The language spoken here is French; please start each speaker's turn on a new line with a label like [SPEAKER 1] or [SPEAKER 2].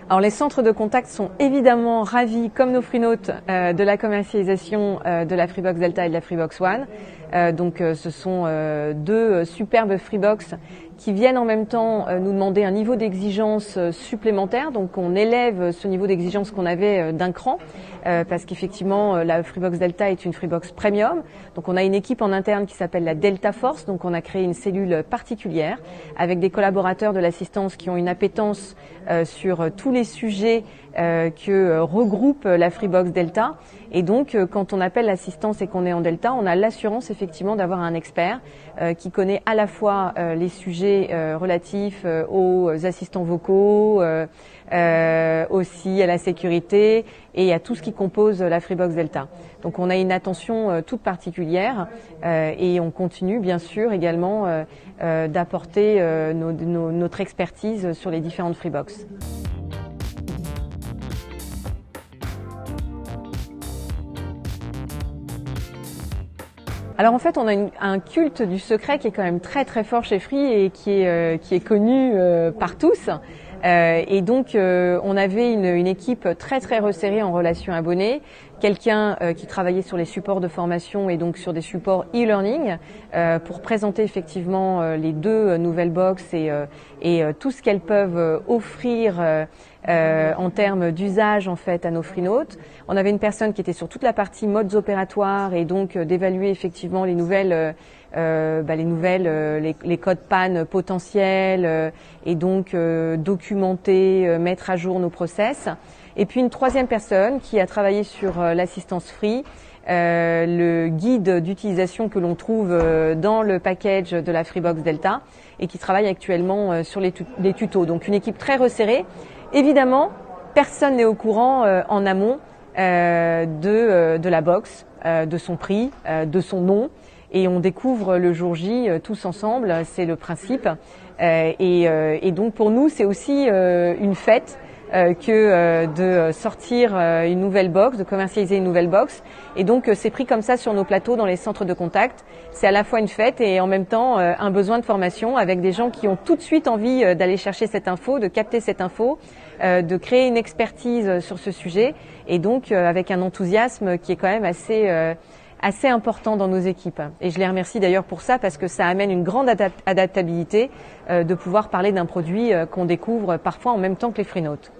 [SPEAKER 1] Alors les centres de contact sont évidemment ravis, comme nos FreeNote, de la commercialisation de la Freebox Delta et de la Freebox One. Ce sont deux superbes Freebox qui viennent en même temps nous demander un niveau d'exigence supplémentaire. Donc on élève ce niveau d'exigence qu'on avait d'un cran, parce qu'effectivement la Freebox Delta est une Freebox Premium. Donc on a une équipe en interne qui s'appelle la Delta Force. Donc on a créé une cellule particulière avec des collaborateurs de l'assistance qui ont une appétence sur tous les sujets que regroupe la Freebox Delta. Et donc, quand on appelle l'assistance et qu'on est en Delta, on a l'assurance effectivement d'avoir un expert qui connaît à la fois les sujets relatifs aux assistants vocaux, aussi à la sécurité et à tout ce qui compose la Freebox Delta. Donc, on a une attention toute particulière et on continue bien sûr également d'apporter notre expertise sur les différentes Freebox. Alors en fait, on a un culte du secret qui est quand même très très fort chez Free et qui est connu par tous. On avait une équipe très très resserrée en relation abonnés, quelqu'un qui travaillait sur les supports de formation et donc sur des supports e-learning pour présenter effectivement les deux nouvelles box et tout ce qu'elles peuvent offrir en termes d'usage en fait à nos FreeNote. On avait une personne qui était sur toute la partie modes opératoires et donc d'évaluer effectivement les codes panne potentiels et donc documenter, mettre à jour nos process. Et puis une troisième personne qui a travaillé sur l'assistance Free, le guide d'utilisation que l'on trouve dans le package de la Freebox Delta et qui travaille actuellement sur les tutos. Donc une équipe très resserrée. Évidemment, personne n'est au courant en amont de la box, de son prix, de son nom. Et on découvre le jour J tous ensemble, c'est le principe. Et donc pour nous, c'est aussi une fête que de sortir une nouvelle box, de commercialiser une nouvelle box. Et donc c'est pris comme ça sur nos plateaux dans les centres de contact. C'est à la fois une fête et en même temps un besoin de formation avec des gens qui ont tout de suite envie d'aller chercher cette info, de capter cette info, de créer une expertise sur ce sujet et donc avec un enthousiasme qui est quand même assez important dans nos équipes. Et je les remercie d'ailleurs pour ça parce que ça amène une grande adaptabilité de pouvoir parler d'un produit qu'on découvre parfois en même temps que les FreeNote.